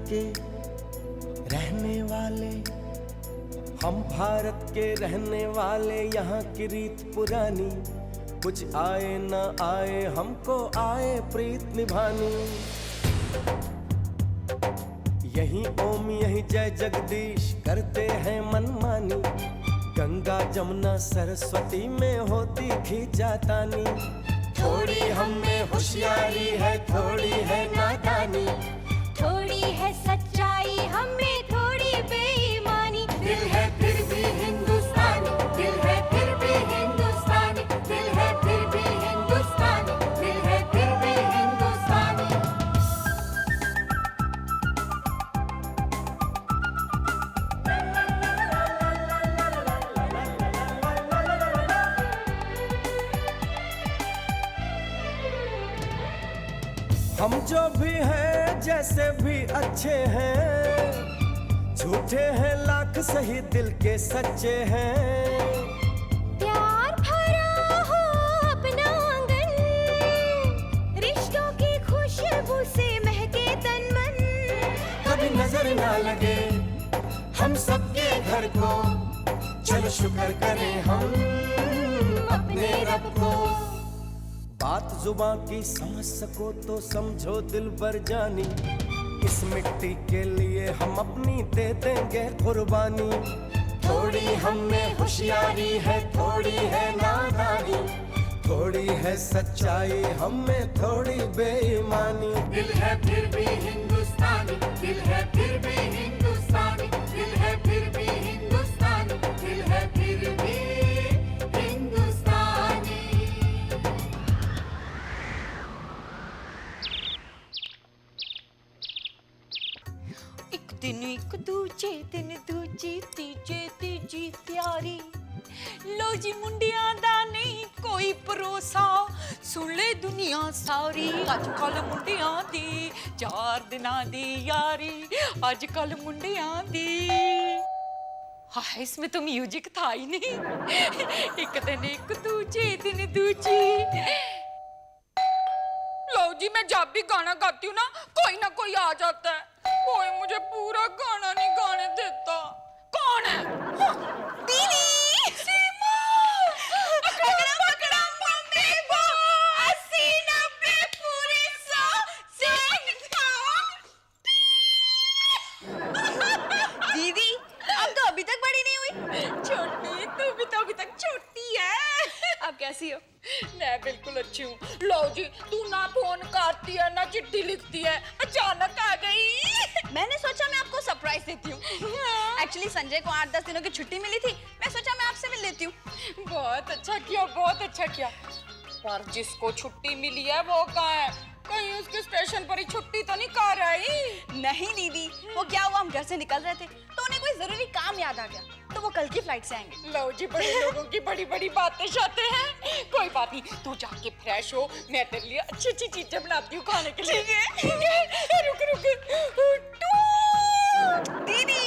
के रहने वाले, हम भारत के रहने वाले, यहाँ की रीत पुरानी, कुछ आए ना आए हमको आए प्रीत निभानी। यही ओम यही जय जगदीश करते हैं मनमानी, गंगा जमुना सरस्वती में होती खींचातानी। थोड़ी हम में होशियारी है, थोड़ी है नादानी, थोड़ी है सच्चाई हमें थोड़ी बेईमानी। दिल है फिर भी हिंदुस्तानी, दिल है फिर भी हिंदुस्तानी, दिल है फिर भी हिंदुस्तानी, दिल है फिर भी हिंदुस्तानी। हम जो भी हैं जैसे भी अच्छे हैं, झूठे हैं लाख सही दिल के सच्चे हैं। प्यार भरा हो अपना आंगन, रिश्तों की खुशबू से महके तन मन। कभी नजर ना लगे हम सबके घर को, चलो शुक्र करें हम अपने रब को। बात जुबां की समझ सको तो समझो दिल भर जानी, इस मिट्टी के लिए हम अपनी दे देंगे कुर्बानी। थोड़ी हम में होशियारी है, थोड़ी है नादानी, थोड़ी है सच्चाई हम में थोड़ी बेईमानी। दिल है फिर भी हिंदुस्तानी, दिल है फिर भी हिंदुस्तानी, दिल है फिर भी हिंदुस्तानी, दिल है फिर भी हिंदुस्तानी। एक दूजे दिन दूजी तीजे तीजी त्यारी। लो जी मुंडियां दा नहीं कोई भरोसा, सुन ले दुनिया सारी। अजकल मुंडियां दी 4 दिनां दी यारी, अजकल मुंडियां दी। हाँ, इसमें तो म्यूजिक था ही नहीं। एक दिन एक दूजे दिन दूजी। लो जी, मैं जब भी गाना गाती हूँ ना कोई आ जाता है। कोई मुझे पूरा गाना नहीं गाने देता। कौन है? दीदी सीमा। पकड़ा पकड़ा मम्मी वो 80 90 पूरे 100 दीदी अब तो अभी तक बड़ी नहीं हुई। छोटी, तू भी तो अभी तक छोटी है। अब कैसी हो? मैं बिल्कुल अच्छी हूँ। लो जी, तू ना फोन करती है ना चिट्ठी लिखती है, अचानक आ गई। मैंने सोचा मैं आपको सरप्राइज देती हूँ। एक्चुअली संजय को 8-10 दिनों की छुट्टी मिली थी, मैं सोचा मैं आपसे मिल लेती हूँ। बहुत अच्छा किया, बहुत अच्छा किया। पर जिसको छुट्टी मिली है वो कहाँ है? कहीं उसके स्टेशन पर ही छुट्टी तो नहीं कर रही? नहीं दीदी, वो क्या हुआ, हम घर से निकल रहे थे तो उन्हें कोई जरूरी काम याद आ गया, तो वो कल की फ्लाइट से आएंगे। लो जी, बड़े लोगों की बड़ी बड़ी बातें शाते हैं। कोई बात नहीं, तू जाके फ्रेश हो, मैं तेरे लिए अच्छी अच्छी चीजें बनाती हूँ खाने के लिए। ठीक है? रुक रुक। दीदी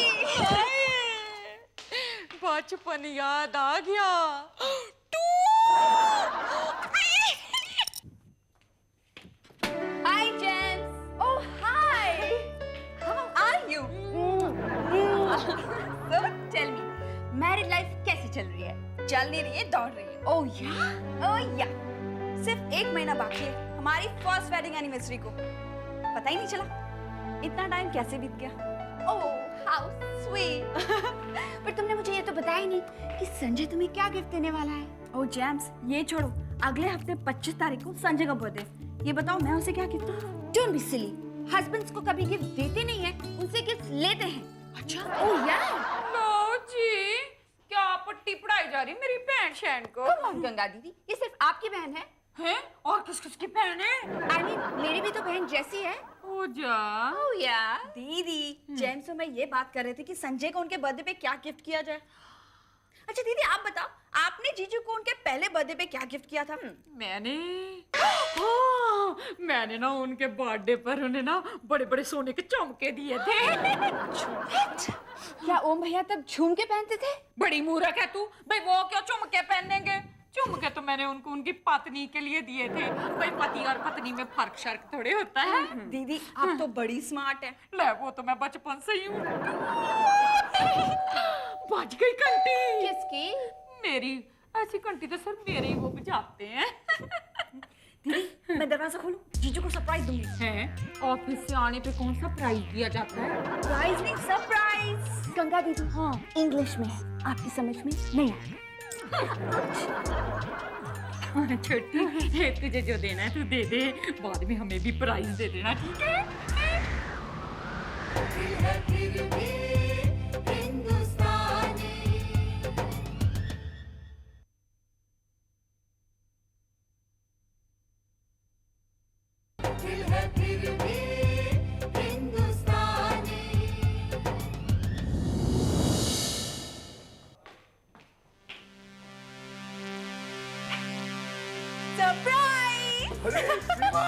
बचपन याद आ गया। Hi James. Oh hi, how are you? So tell me, married life कैसी चल रही है? चल नहीं रही है, दौड़ रही है। ओह या सिर्फ 1 महीना बाकी है हमारी फर्स्ट वेडिंग एनिवर्सरी को। पता ही नहीं चला इतना टाइम कैसे बीत गया। Oh how sweet. पर तुमने मुझे ये तो बताया ही नहीं कि संजय तुम्हें क्या गिफ्ट देने वाला है। ओह जेम्स, ये छोड़ो, अगले हफ्ते 25 तारीख को संजय का बर्थडे। ये बताओ मैं उसे क्या गिफ्ट दूं? डोंट बी सिली, हस्बैंड्स को कभी गिफ्ट देते नहीं है, उनसे गिफ्ट लेते हैं। अच्छा? ओह यार। लो जी, क्या पट्टी पढ़ाई जा रही मेरी बहन शहन को? कम ऑन गंगा दीदी, ये सिर्फ आपकी बहन है। हैं? और किस किस की बहन है? I mean, मेरी भी तो बहन जैसी है। ओ जा। ओह यार। दीदी, जेम्स और मैं ये बात कर रहे थे कि संजय को उनके बर्थडे पे क्या गिफ्ट किया जाए। अच्छा दीदी आप बताओ, आपने जीजू को उनके पहले बर्थडे पे क्या गिफ्ट किया था? मैंने ना उनके बर्थडे पर उन्हें ना बड़े बड़े सोने के चमके दिए थे। क्या ओम भैया तब झुमके पहनते थे? बड़ी मूर्ख है तू भाई, वो क्यों चमके पहनेंगे? झुमके तो मैंने उनको उनकी पत्नी के लिए दिए थे। भाई पति और पत्नी में फर्क शर्क थोड़े होता है। दीदी आप तो बड़ी स्मार्ट है। ले वो तो मैं बचपन से ही हूँ। बज गई घंटी। किसकी? मेरी। ऐसी घंटी तो सर मेरे ही वो बजाते हैं। दीदी मैं दरवाजा खोलूं, जीजू को सरप्राइज दूंगी। हैं? ऑफिस से आने पे कौन सा प्राइज दिया जाता है? प्राइज नहीं, सरप्राइज। गंगा दीदी, हाँ इंग्लिश में है, आपकी समझ में नहीं आएगा। छोटी तुझे जो देना है तू दे दे, बाद में हमें भी प्राइज दे देना, ठीक है? सरप्राइज। अरे सीमा,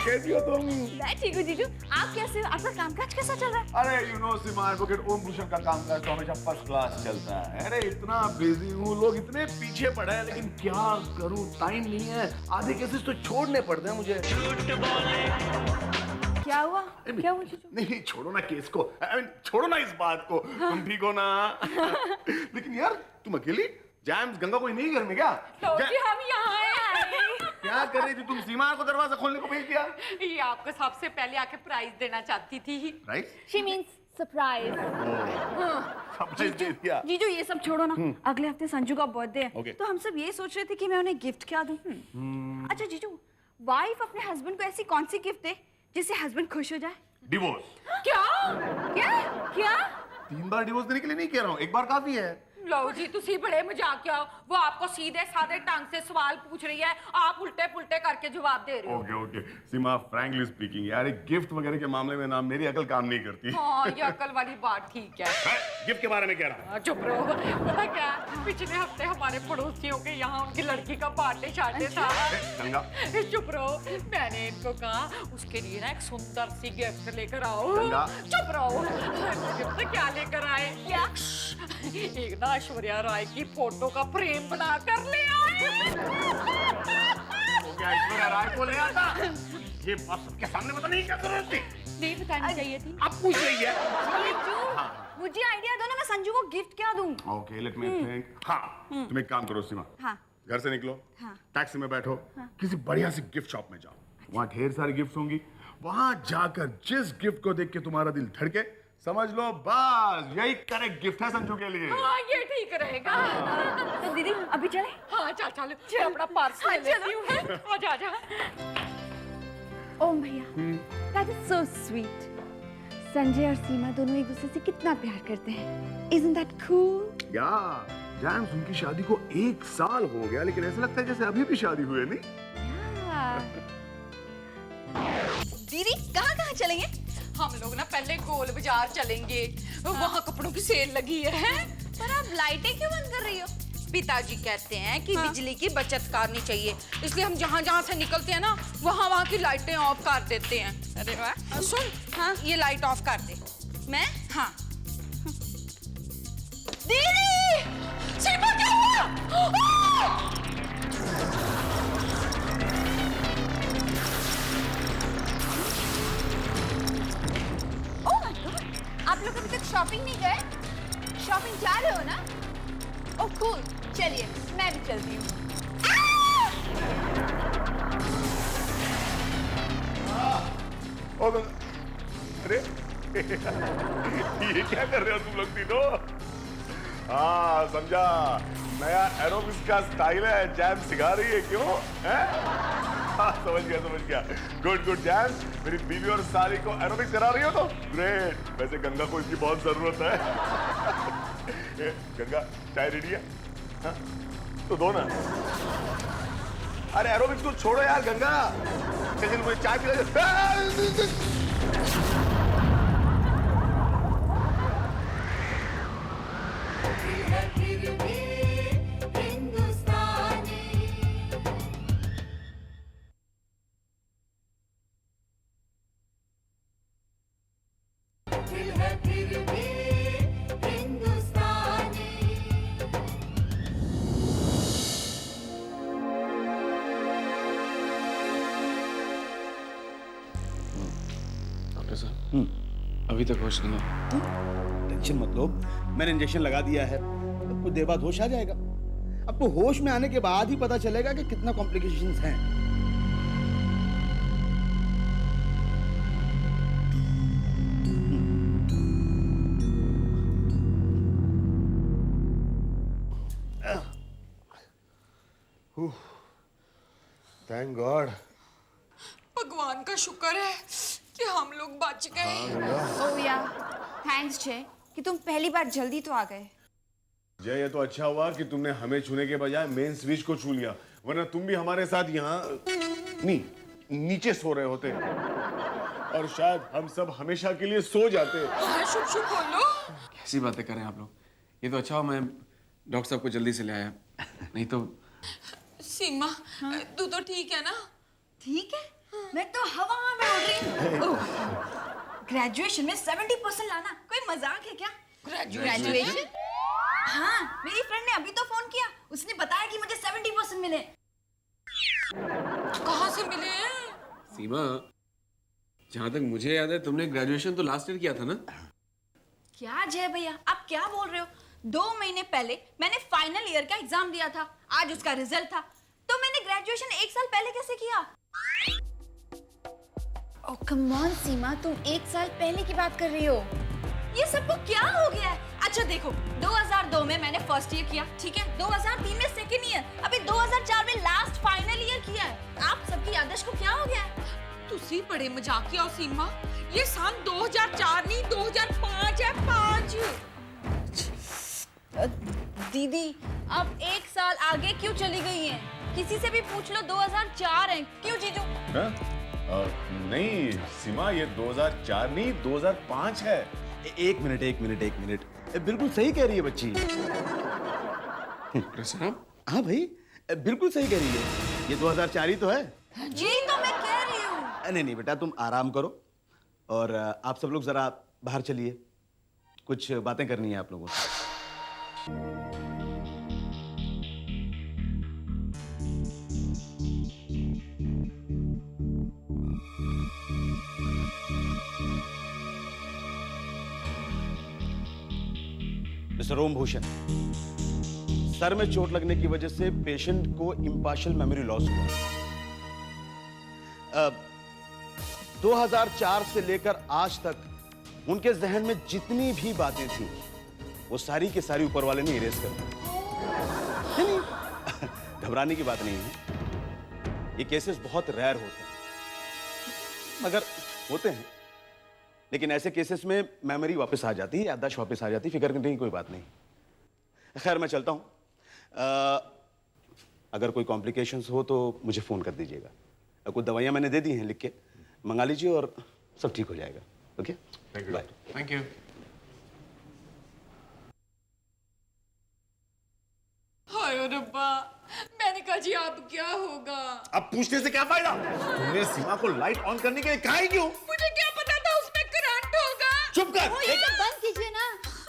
कैसी हो तुम? मैं ठीक हूँ जीजू, आप कैसे हो? आपका कामकाज कैसा चल रहा है? अरे यू नो सीमा, एडवोकेट ओम भूषण का कामकाज तो हमेशा फर्स्ट क्लास चलता है। अरे इतना बिजी हूँ, लोग इतने पीछे पड़े हैं, लेकिन क्या करूँ, टाइम नहीं है। आधे केसेस तो छोड़ने पड़ते हैं मुझे। क्या हुआ? क्या हुआ जीजू? नहीं छोड़ो ना केस को, I mean, छोड़ो ना इस बात को। तुम ठीक हो ना? लेकिन यार तुम अकेली? जैम्स गंगा कोई नहीं घर में क्या? जी हम यहाँ आए। क्या कर रही थी तुम? सीमा को दरवाजा खोलने को भेज दिया? ये आपको सबसे पहले आके प्राइज देना चाहती थी। Right? She means surprise. Surprise दे दिया। जीजू ये सब छोड़ो ना, अगले हफ्ते संजू का बर्थडे है। Okay. तो हम सब ये सोच रहे थे कि मैं उन्हें गिफ्ट क्या दूं। अच्छा जीजू, वाइफ अपने हस्बैंड को ऐसी कौन सी गिफ्ट दे जिससे हस्बैंड खुश हो जाए? डिवोर्स। क्या? क्या? क्या? 3 बार डिवोर्स देने के लिए नहीं कह रहा हूँ, एक बार काफी है। लो जी तुसी बड़े मजाकिया हो। वो आपको सीधे साधे ढंग से सवाल पूछ रही है, आप उल्टे पुल्टे करके जवाब दे रहे हो। ओके ओके सीमा, फ्रैंकली स्पीकिंग यार, एक गिफ्ट वगैरह के मामले में ना मेरी अकल काम नहीं करती। हाँ ये अकल वाली बात ठीक है। गिफ्ट के बारे में कह रहा हूँ। चुप रहो। पता क्या, पिछले हफ्ते हमारे पड़ोसियों के यहाँ उनकी लड़की का बर्थडे शार्टे था। गंगा चुप रहो। मैंने इनको कहा उसके लिए ना एक सुंदर सी गिफ्ट लेकर आओ। गंगा। चुप रहो। गिफ्ट क्या लेकर आए? क्या? एक ना ऐश्वर्या राय की फोटो का फ्रेम बना कर ले आए। क्या ऐश्वर्या राय को ले आता? ये बात सबके सामने पता नहीं क्या जरूरत थी? नहीं बतानी चाहिए थी। अब पूछ रही है। जीजू मुझे आइडिया दो ना, मैं संजू को गिफ्ट क्या दूं? Okay let me think. हाँ तुम एक काम करो सीमा, हाँ। घर से निकलो, हाँ। टैक्सी में बैठो, किसी बढ़िया सी गिफ्ट शॉप में जाओ, वहाँ ढेर सारी गिफ्ट होंगी। वहाँ जाकर जिस गिफ्ट को देख के तुम्हारा दिल धड़के, समझ लो बस यही करेक्ट गिफ्ट है संजू के लिए। हाँ ये ठीक रहेगा। तो दीदी अभी चले? हाँ चल चल, मैं अपना पर्स ले लेती हूँ। आजा आजा। ओम भैया, that is so sweet. Sanjay और सीमा दोनों एक दूसरे से कितना प्यार करते हैं। Isn't that cool? या जैम्स, उनकी शादी को 1 साल हो गया, लेकिन ऐसा लगता है जैसे अभी भी शादी हुई है, नहीं? दीदी कहाँ कहाँ चलेंगे? हम लोग ना पहले गोल बाजार चलेंगे, वहाँ कपड़ों की सेल लगी है। पर आप लाइटें क्यों बंद कर रही हो? पिताजी कहते हैं कि बिजली की बचत करनी चाहिए, इसलिए हम जहाँ जहाँ से निकलते हैं ना वहाँ की लाइटें ऑफ कर देते हैं। अरे वाह, सुन, हाँ ये लाइट ऑफ कर दे। मैं? हाँ। दीदी, सीमा क्या हुआ? आप लोग अभी तक शॉपिंग नहीं गए? शॉपिंग जा रहे हो ना? ओह कूल, चलिए मैं भी चलती हूँ। अरे ये क्या कर रहे हो तुम लोग तीनों? हाँ समझा, नया एरोबिक्स का स्टाइल है, जैम सिखा रही है, क्यों है? हाँ समझ गया। गुड गुड जैम, मेरी बीवी और साली को एरोबिक्स करा रही हो तो ग्रेट। वैसे गंगा को इसकी बहुत जरूरत है। गंगा चाय रेडी है? हाँ? तो दो ना। अरे एरोबिक्स को छोड़ो यार गंगा, चलिए मुझे चाय पिला दे। डॉक्टर साहब, अभी तक होश नहीं है। टेंशन मत लो, मैंने इंजेक्शन लगा दिया है, अब कुछ देर बाद होश आ जाएगा। आपको होश में आने के बाद ही पता चलेगा कि कितना कॉम्प्लिकेशंस हैं। Thank God. भगवान का शुक्र है कि हम लोग बच गए। ओह या, थैंक्स जय कि तुम पहली बार जल्दी तो आ गए। जय, ये तो अच्छा हुआ कि तुमने हमें छूने के बजाय मेन स्विच को छू लिया, वरना तुम भी हमारे साथ यहाँ नीचे सो रहे होते और शायद हम सब हमेशा के लिए सो जाते। हाँ, शुभ शुभ बोलो। कैसी बातें करें आप लोग। ये तो अच्छा हुआ मैं डॉक्टर साहब को जल्दी से ले आया, नहीं तो। सीमा, तू तो ठीक है ना? ठीक है, मैं तो हवा में उड़ रही हूँ। ग्रेजुएशन में 70% लाना कोई मजाक है क्या? ग्रेजुएशन? हाँ, मेरी फ्रेंड ने अभी तो फोन किया, उसने बताया कि मुझे 70% मिले। कहाँ से मिले हैं? सीमा, जहाँ तक मुझे याद है तुमने ग्रेजुएशन तो लास्ट ईयर किया था ना? क्या जय भैया, आप क्या बोल रहे हो? 2 महीने पहले मैंने फाइनल ईयर का एग्जाम दिया था, आज उसका रिजल्ट था, तो मैंने ग्रेजुएशन 1 साल पहले कैसे किया? ओह कम ऑन सीमा, तुम 1 साल पहले की बात कर रही हो। ये सबको क्या हो गया है? अच्छा देखो, 2002 में मैंने फर्स्ट ईयर किया, ठीक है, 2003 में सेकेंड ईयर, अभी 2004 में लास्ट फाइनल ईयर किया है। आप सबकी याददाश्त को क्या हो गया है? तुसी बड़े मजाकिया हो सीमा। ये सन 2004 नहीं 2005 है, 5। दीदी, आप 1 साल आगे क्यों चली गई हैं? किसी से भी पूछ लो, 2004 है। क्यों जीजू? नहीं सीमा, ये 2004 नहीं 2005 है। एक मिनट, बिल्कुल सही कह रही है बच्ची। डॉक्टर साहब, हाँ भाई, बिल्कुल सही कह रही है, ये 2004 ही तो है। जी तो मैं कह रही हूँ। नहीं बेटा, तुम आराम करो और आप सब लोग जरा बाहर चलिए, कुछ बातें करनी है आप लोगों से। मिस्टर ओम भूषण, सर में चोट लगने की वजह से पेशेंट को इम्पार्शियल मेमोरी लॉस हुआ। 2004 से लेकर आज तक उनके जहन में जितनी भी बातें थी वो सारी की सारी ऊपर वाले ने इरेज कर दी। नहीं, घबराने की बात नहीं है, ये केसेस बहुत रेयर होते हैं, मगर होते हैं। लेकिन ऐसे केसेस में मेमोरी वापस आ जाती है, याददाश्त वापस आ जाती है, फिक्र करने की कोई बात नहीं। खैर मैं चलता हूं। अगर कोई कॉम्प्लिकेशंस हो तो मुझे फोन कर दीजिएगा। कुछ दवाइयां मैंने दे दी हैं, लिख के मंगा लीजिए और सब ठीक हो जाएगा। Okay, thank you. Bye. Thank you. Hi रब्बा, मैंने कहा जी अब क्या होगा? अब पूछने से क्या फायदा? तुमने सीमा को लाइट ऑन करने के लिए कहा ही क्यों? मुझे क्या पता था उसमें करंट होगा। चुप कर। ये सब बंद कीजिए ना।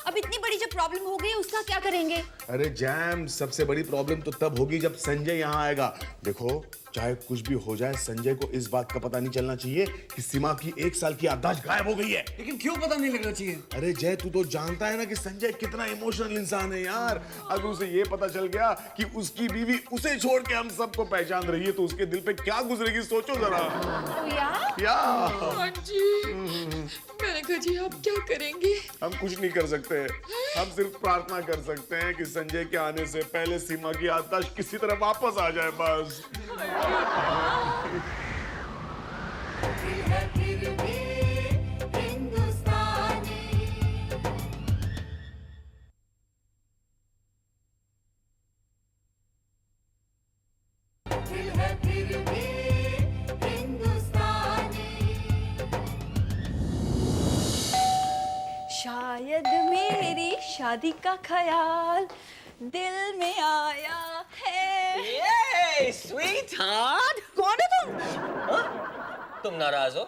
अब इतनी बड़ी जो प्रॉब्लम हो गई उसका क्या करेंगे? अरे जैम, सबसे बड़ी प्रॉब्लम तो तब होगी जब संजय यहाँ आएगा। देखो, चाहे कुछ भी हो जाए, संजय को इस बात का पता नहीं चलना चाहिए कि सीमा की 1 साल की याददाश्त गायब हो गई है। लेकिन क्यों पता नहीं लगना चाहिए? अरे जय, तू तो जानता है ना कि संजय कितना इमोशनल इंसान है यार। अगर उसे ये पता चल गया कि उसकी बीवी उसे छोड़ के हम सबको पहचान रही है तो उसके दिल पे क्या गुजरेगी, सोचो जरा। या हाँ जी, मैंने कहा जी आप क्या करेंगे? हम कुछ नहीं कर सकते, हम सिर्फ प्रार्थना कर सकते हैं कि संजय के आने से पहले सीमा की याददाश्त किसी तरह वापस आ जाए, बस। शायद मेरी शादी का ख्याल दिल में आया है। स्वीटहार्ट, कौन है तुम? तुम नाराज हो?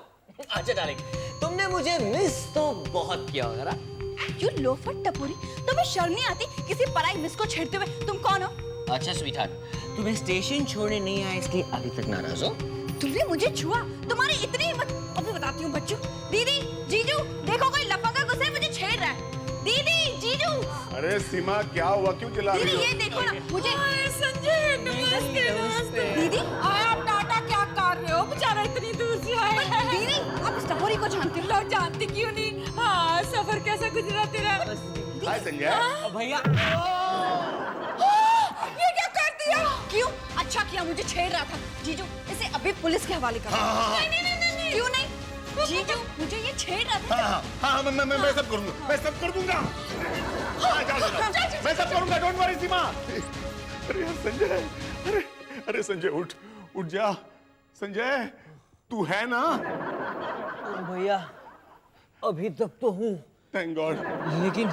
अच्छा डार्लिंग, तुमने मुझे मिस तो बहुत किया होगा ना? यू लोफर टपोरी, तुम्हें शर्म नहीं आती किसी पराई मिस को छेड़ते हुए? तुम कौन हो? अच्छा स्वीटहार्ट, तुम्हें स्टेशन छोड़ने नहीं आया इसलिए अभी तक नाराज हो? तुमने मुझे छुआ, तुम्हारी इतनी हिम्मत। अभी बताती हूँ बच्चों। दीदी, जीजू, देखो कोई लफंगा गुस्से मुझे छेड़ रहा है। दीदी, जीजू। अरे सीमा क्या हुआ, क्यों चिल्ला दीदी रही ये हो? देखो ना मुझे। संजय नमस्ते। दीदी, आप टाटा क्या कर रहे हो? बेचारा इतनी दूर से आए हैं। दीदी आप इस टपोरी को जानती हो? लोग जानते क्यों नहीं? हाँ, सफर कैसा गुजरा तेरा? हाय संजय। भैया ये क्या कर दिया? क्यों? अच्छा किया, मुझे छेड़ रहा था। जीजू इसे अभी पुलिस के हवाले कर। नहीं। क्यों नहीं? जीजू मुझे ये छेड़ रहा था। हाँ मैं सब करूंगा, मैं सब कर दूंगा। हाँ, जाओ। मैं सब करूंगा, डोंट वरी सीमा। अरे यार संजय, अरे संजय उठ जा। संजय तू है ना? भैया अभी तक तो हूँ, थैंक गॉड। लेकिन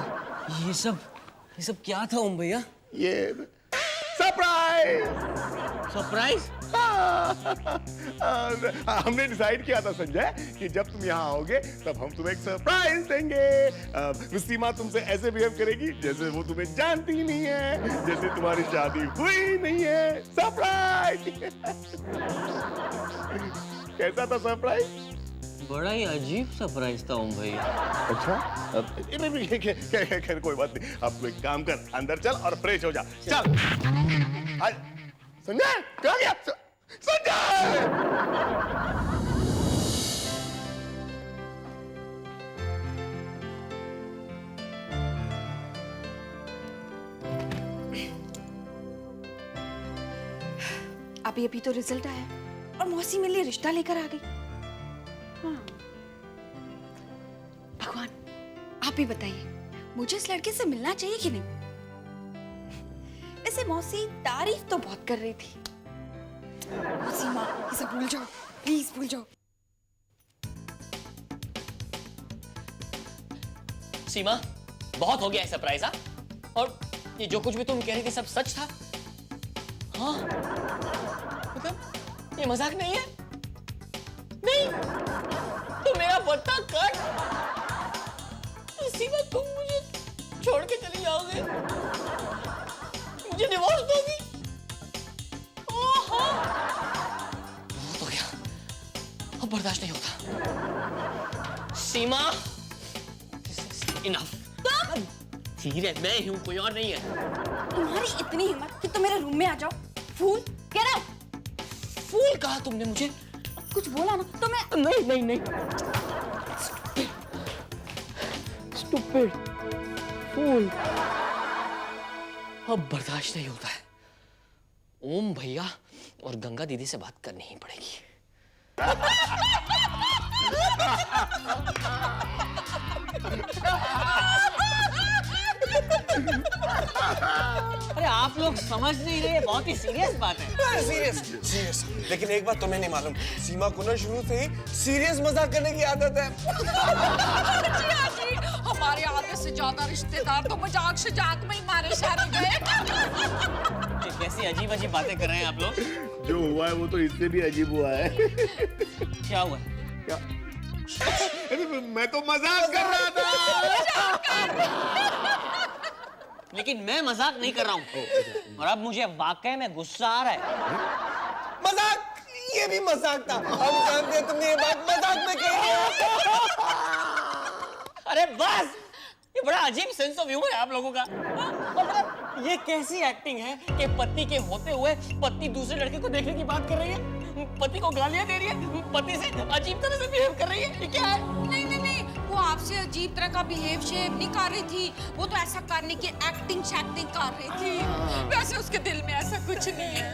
ये सब क्या था ओम भैया? ये सरप्राइज। सरप्राइज? हमने डिसाइड किया था संजय कि जब तुम यहाँ आओगे तब हम तुम्हें एक सरप्राइज देंगे। सीमा तुमसे ऐसे बिहेव करेगी जैसे वो तुम्हें जानती ही नहीं है, जैसे तुम्हारी शादी हुई नहीं है। सरप्राइज। कैसा था सरप्राइज? बड़ा ही अजीब सरप्राइज था ओम भैया। अच्छा, खैर कोई बात नहीं। अब तू एक काम कर, अंदर चल और फ्रेश हो जा। चल। संजय कहाँ गया? संजय! अभी तो रिजल्ट आया और मौसी मेरे लिए रिश्ता लेकर आ गई। हाँ। भगवान आप ही बताइए, मुझे इस लड़के से मिलना चाहिए कि नहीं? वैसे मौसी तारीफ तो बहुत कर रही थी। सीमा ये सब भूल जाओ, प्लीज भूल जाओ। सीमा बहुत हो गया है सरप्राइज। हाँ, और ये जो कुछ भी तुम कह रही थी सब सच था? हाँ, मतलब ये मजाक नहीं है? नहीं तो मेरा पत्ता कट। सीमा तुम मुझे छोड़ के चली जाओगे, मुझे डिवोर्स दोगी? ओहो, बहुत हो गया, अब बर्दाश्त नहीं होता। सीमा इनफ। धीरे, मैं हूँ, कोई और नहीं है। तुम्हारी इतनी हिम्मत कि तुम मेरे रूम में आ जाओ? फूल, गेट आउट। फूल कहा तुमने मुझे? कुछ बोला ना तो मैं। नहीं। स्टूपिड फूल। अब बर्दाश्त नहीं होता है। ओम भैया और गंगा दीदी से बात करनी ही पड़ेगी। अरे आप लोग समझ नहीं रहे, बहुत ही सीरियस बात है। सीरियस। लेकिन एक बात तुम्हें नहीं मालूम, सीमा को ना शुरू से ही सीरियस मजाक करने की आदत है। जी, हमारे आधे से ज्यादा रिश्तेदार तो मजाक शजाक में ही मारे शादी गए। ये कैसी अजीब अजीब बातें कर रहे हैं आप लोग? जो हुआ है वो तो इससे भी अजीब हुआ है। क्या हुआ? क्या? मैं तो मजाक कर रहा था। लेकिन मैं मजाक नहीं कर रहा हूँ, और अब मुझे वाकई में गुस्सा आ रहा है। मजाक? ये भी मजाक था? हम जानते हैं तुमने ये बात मजाक में कही है। अरे बस, ये बड़ा अजीब सेंस ऑफ ह्यूमर है आप लोगों का। और मतलब ये कैसी एक्टिंग है कि पति के होते हुए पत्नी दूसरे लड़के को देखने की बात कर रही है, पति को गालियां दे रही है, पति से अजीब तरह से बिहेव कर रही है। ये क्या है? नहीं, वो आपसे अजीब तरह का बिहेव शेव नहीं कर रही थी, वो तो ऐसा करने की एक्टिंग शैक्टिंग कर रही थी। वैसे उसके दिल में ऐसा कुछ नहीं है।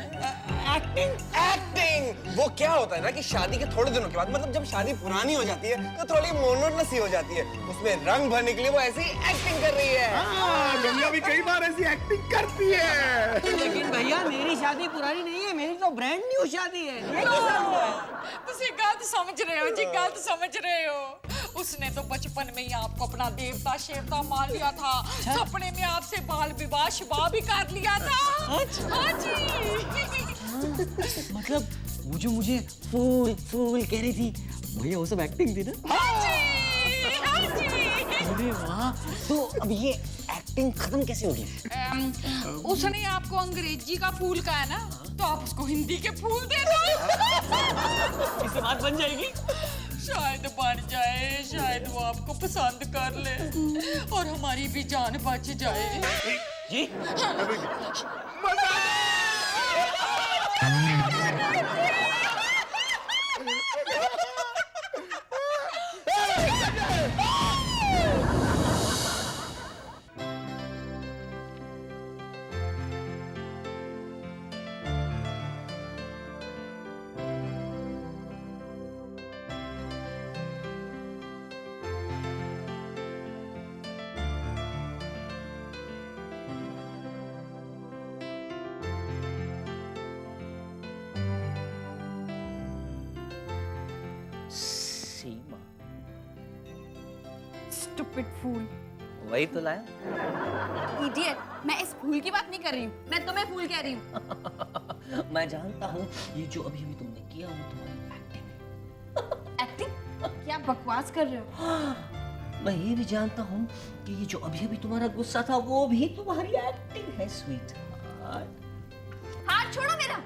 एक्टिंग वो क्या होता है ना कि शादी के थोड़े दिनों के बाद, मतलब जब शादी पुरानी हो जाती है तो थोड़ी मोनोटोनस हो जाती है, उसमें रंग भरने के लिए वो ऐसी एक्टिंग कर रही है। गंगा भी कई बार ऐसी एक्टिंग करती है। लेकिन भैया मेरी शादी पुरानी नहीं है, मेरी तो ब्रांड न्यू शादी है। ये कैसा हुआ है? तुझे गलत समझ रहे हो जी, गलत समझ रहे हो। उसने तो बचपन में ही आपको अपना देवता शेवता मान लिया था। सपने में आपसे बाल विवाह शिवा भी कर लिया था। हाँ जी। मतलब वो जो मुझे फूल फूल कह रही थी, भैया वो सब एक्टिंग थी ना? हाँ जी। अरे वाह, तो अब ये एक्टिंग खत्म कैसे होगी? उसने आपको अंग्रेजी का फूल कहा ना, तो आप उसको हिंदी के फूल दे दो। इससे बात बन जाएगी। शायद बन जाए, शायद वो आपको पसंद कर ले और हमारी भी जान बच जाए। जी सीमा, स्टूपिड फूल। वही तो लाया। इडियट, मैं इस फूल की बात नहीं कर रही हूँ, मैं तुम्हें फूल कह रही हूँ। मैं जानता हूँ ये जो अभी अभी तुमने किया वो तुम्हारी एक्टिंग है। एक्टिंग? क्या बकवास कर रहे हो? मैं ये भी जानता हूँ कि ये जो अभी अभी तुम्हारा गुस्सा था वो भी तुम्हारी एक्टिंग है स्वीट। हाथ छोड़ो मेरा।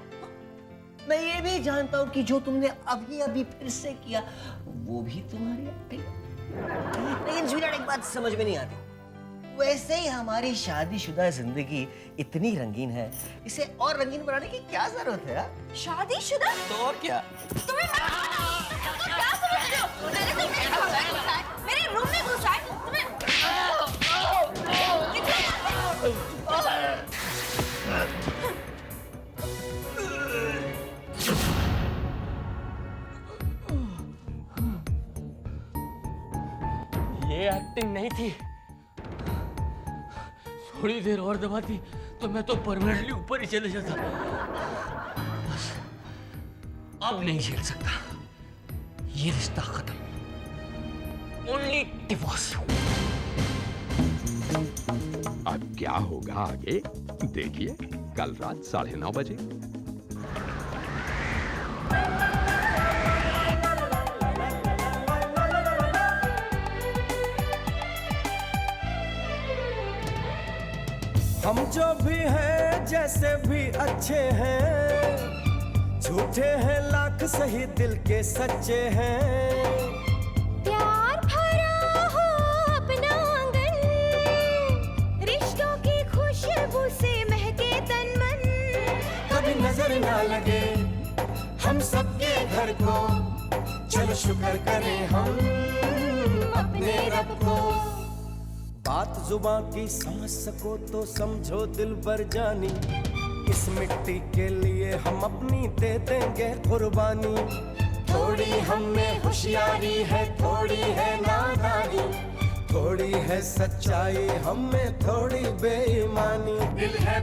मैं ये भी जानता हूँ कि जो तुमने अभी अभी फिर से किया वो भी तुम्हारी एक्टिंग है। लेकिन स्वीट एक बात समझ में नहीं आती। वैसे ही हमारी शादीशुदा जिंदगी इतनी रंगीन है, इसे और रंगीन बनाने की क्या जरूरत है यार? शादीशुदा? तो और क्या? तुम्हें क्या समझ रहे हो? मैंने तो मेरे कमरे में घुसा है, मेरे रूम में घुसा है, तुम्हें ये एक्टिंग नहीं थी। थोड़ी देर और दबाती तो मैं तो परमानेंटली ऊपर ही चले जाता। बस अब नहीं झेल सकता। ये रिश्ता खत्म। Only divorce. अब क्या होगा आगे देखिए कल रात 9:30 बजे। हम जो भी हैं जैसे भी अच्छे हैं, झूठे हैं लाख सही दिल के सच्चे हैं। प्यार भरा हो अपना आंगन, रिश्तों की खुशबू से महके तन मन। कभी नजर ना लगे हम सबके घर को, चलो शुक्र करें हम अपने रब को। बात जुबां की समझ सको तो समझो दिल भर जानी, इस मिट्टी के लिए हम अपनी दे देंगे कुर्बानी। थोड़ी हम में होशियारी है, थोड़ी है नादानी, थोड़ी है सच्चाई हम में थोड़ी बेईमानी। दिल है